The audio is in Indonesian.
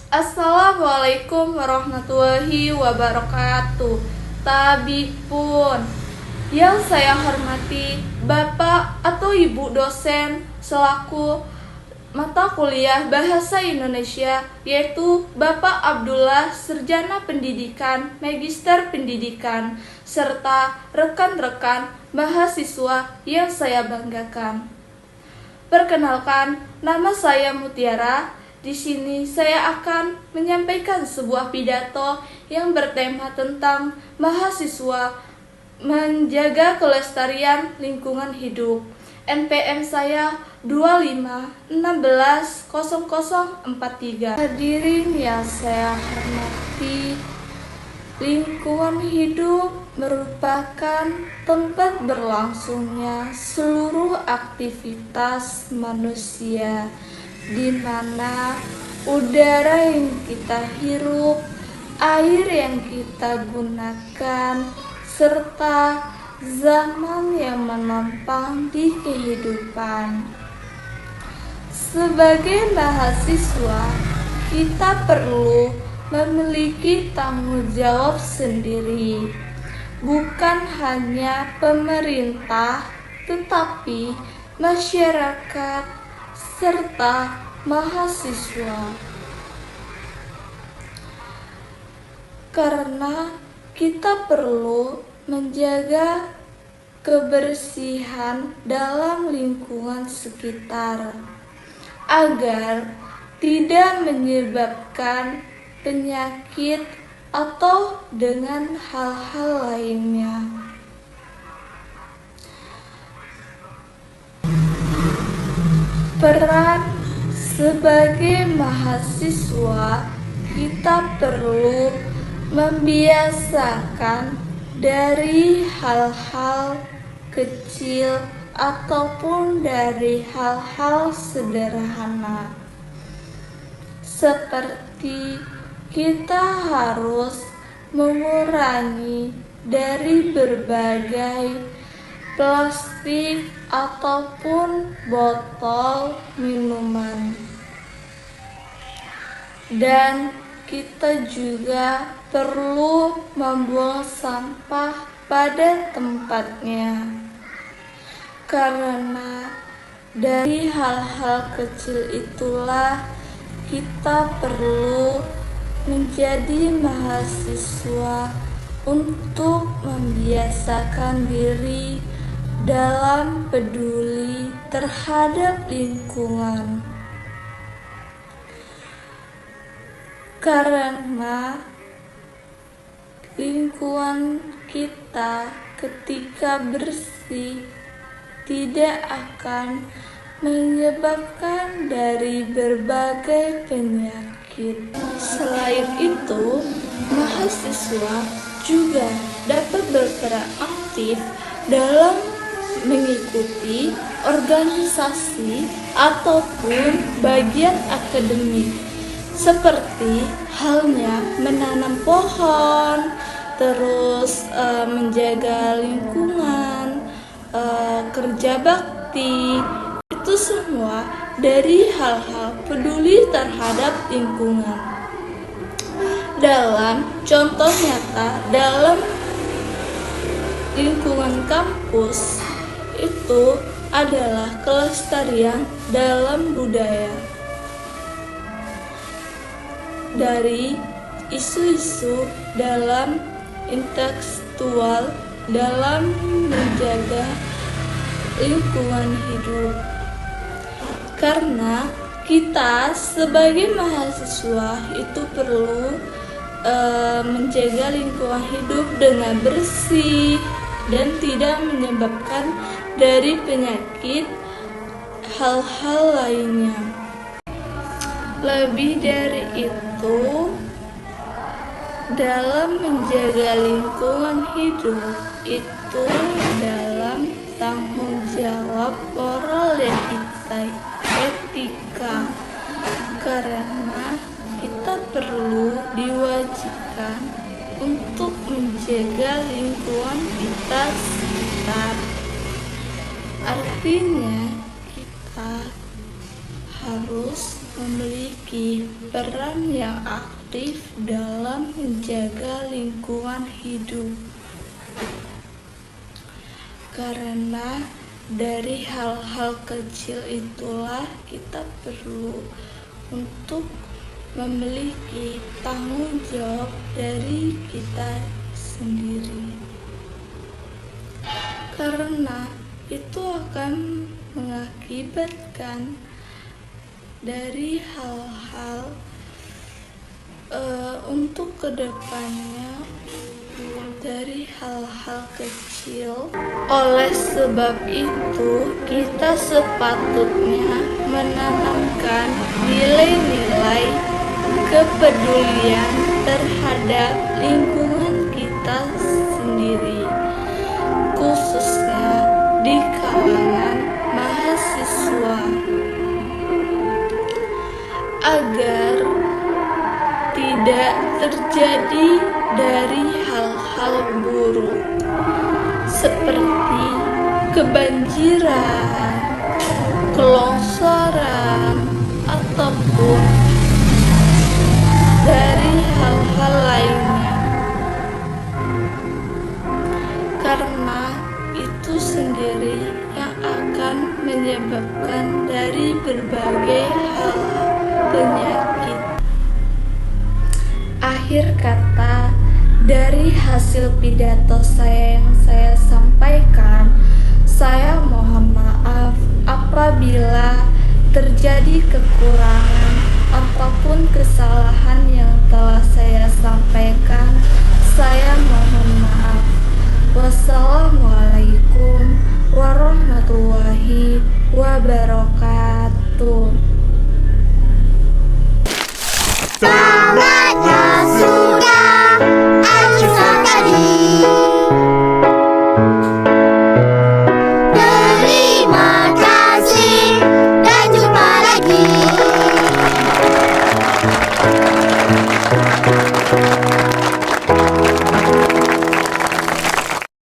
Assalamualaikum warahmatullahi wabarakatuh. Tabipun, yang saya hormati Bapak atau Ibu dosen selaku mata kuliah Bahasa Indonesia, yaitu Bapak Abdullah, Sarjana Pendidikan, Magister Pendidikan, serta rekan-rekan mahasiswa yang saya banggakan. Perkenalkan, nama saya Mutiara. Di sini saya akan menyampaikan sebuah pidato yang bertema tentang mahasiswa menjaga kelestarian lingkungan hidup. NPM saya 25160043. Hadirin yang saya hormati, lingkungan hidup merupakan tempat berlangsungnya seluruh aktivitas manusia, di mana udara yang kita hirup, air yang kita gunakan, serta zaman yang menopang di kehidupan. Sebagai mahasiswa, kita perlu memiliki tanggung jawab sendiri, bukan hanya pemerintah, tetapi masyarakat serta mahasiswa. Karena kita perlu menjaga kebersihan dalam lingkungan sekitar agar tidak menyebabkan penyakit atau dengan hal-hal lainnya. Peran sebagai mahasiswa, kita perlu membiasakan dari hal-hal kecil ataupun dari hal-hal sederhana, seperti kita harus mengurangi dari berbagai plastik ataupun botol minuman, dan kita juga perlu membuang sampah pada tempatnya, karena dari hal-hal kecil itulah kita perlu menjadi mahasiswa untuk membiasakan diri dalam peduli terhadap lingkungan. Karena lingkungan kita ketika bersih tidak akan menyebabkan dari berbagai penyakit. Selain itu, mahasiswa juga dapat berperan aktif dalam mengikuti organisasi ataupun bagian akademik, seperti halnya menanam pohon, terus menjaga lingkungan, kerja bakti. Itu semua dari hal-hal peduli terhadap lingkungan. Dalam contoh nyata dalam lingkungan kampus itu adalah kelestarian dalam budaya. Dari isu-isu dalam intelektual dalam menjaga lingkungan hidup. Karena kita sebagai mahasiswa itu perlu menjaga lingkungan hidup dengan bersih dan tidak menyebabkan dari penyakit hal-hal lainnya. Lebih dari itu, dalam menjaga lingkungan hidup itu dalam tanggung jawab moral dan etika, karena kita perlu diwajibkan untuk menjaga lingkungan kita sekitar. Artinya kita harus memiliki peran yang aktif dalam menjaga lingkungan hidup. Karena dari hal-hal kecil itulah kita perlu untuk memiliki tanggung jawab dari kita sendiri. Karena itu akan mengakibatkan dari hal-hal untuk kedepannya dari hal-hal kecil. Oleh sebab itu, kita sepatutnya menanamkan nilai-nilai kepedulian terhadap lingkungan kita sendiri, khususnya di kalangan mahasiswa, agar tidak terjadi dari hal-hal buruk seperti kebanjiran, kelongsoran, ataupun dari hal-hal lainnya. Karena itu sendiri yang akan menyebabkan dari berbagai hal penyakit. Akhir kata, dari hasil pidato saya yang saya sampaikan, saya mohon maaf apabila terjadi kekurangan apapun kesalahan yang telah saya sampaikan. Saya mohon maaf. Wassalamualaikum warahmatullahi wabarakatuh.